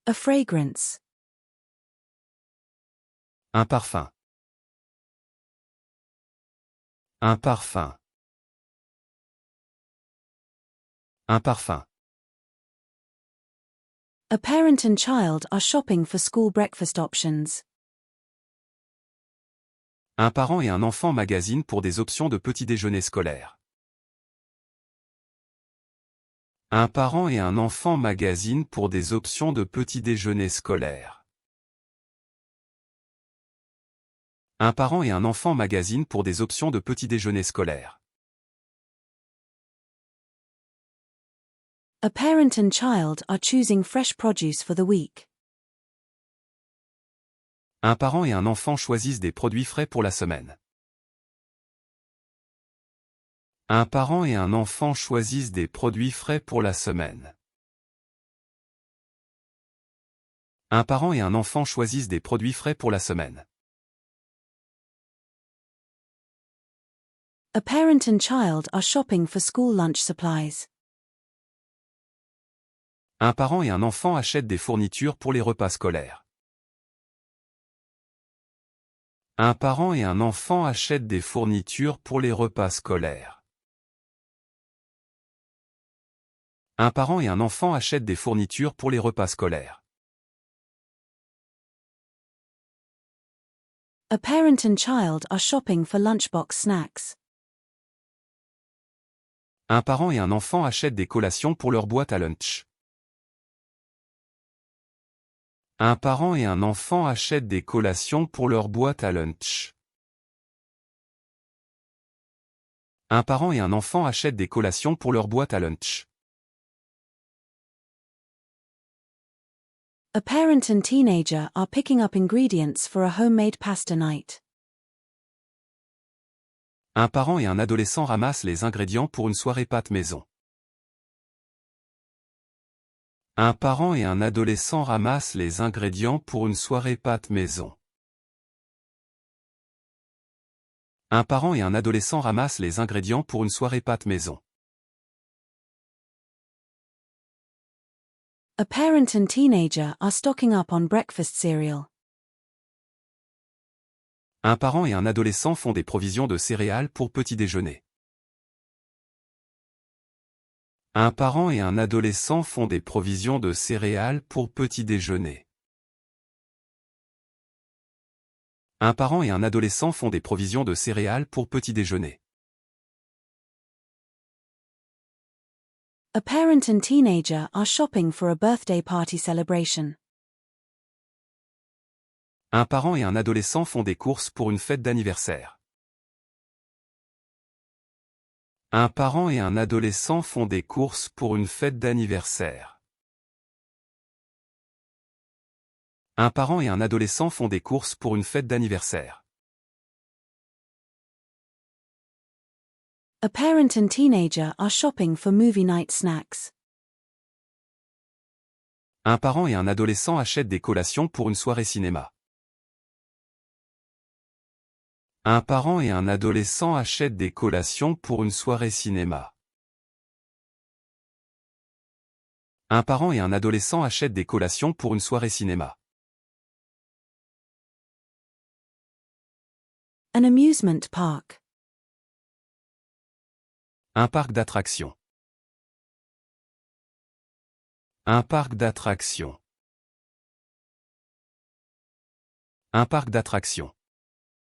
A fragrance. Un parfum. Un parfum. Un parfum. A parent and child are shopping for school breakfast options. Un parent et un enfant magasinent pour des options de petit déjeuner scolaire. Un parent et un enfant magasinent pour des options de petit déjeuner scolaire. Un parent et un enfant magasinent pour des options de petit déjeuner scolaire. A parent and child are choosing fresh produce for the week. Un parent et un enfant choisissent des produits frais pour la semaine. Un parent et un enfant choisissent des produits frais pour la semaine. Un parent et un enfant choisissent des produits frais pour la semaine. A parent and child are shopping for school lunch supplies. Un parent et un enfant achètent des fournitures pour les repas scolaires. Un parent et un enfant achètent des fournitures pour les repas scolaires. Un parent et un enfant achètent des fournitures pour les repas scolaires. A parent and child are shopping for lunchbox snacks. Un parent et un enfant achètent des collations pour leur boîte à lunch. Un parent et un enfant achètent des collations pour leur boîte à lunch. Un parent et un enfant achètent des collations pour leur boîte à lunch. A parent and teenager are picking up ingredients for a homemade pasta night. Un parent et un adolescent ramassent les ingrédients pour une soirée pâte maison. Un parent et un adolescent ramassent les ingrédients pour une soirée pâte maison. Un parent et un adolescent ramassent les ingrédients pour une soirée pâte maison. A parent and teenager are stocking up on breakfast cereal. Un parent et un adolescent font des provisions de céréales pour petit déjeuner. Un parent et un adolescent font des provisions de céréales pour petit déjeuner. Un parent et un adolescent font des provisions de céréales pour petit déjeuner. A parent and teenager are shopping for a birthday party celebration. Un parent et un adolescent font des courses pour une fête d'anniversaire. Un parent et un adolescent font des courses pour une fête d'anniversaire. Un parent et un adolescent font des courses pour une fête d'anniversaire. A parent and teenager are shopping for movie night snacks. Un parent et un adolescent achètent des collations pour une soirée cinéma. Un parent et un adolescent achètent des collations pour une soirée cinéma. Un parent et un adolescent achètent des collations pour une soirée cinéma. An amusement park. Un parc d'attractions. Un parc d'attractions. Un parc d'attractions.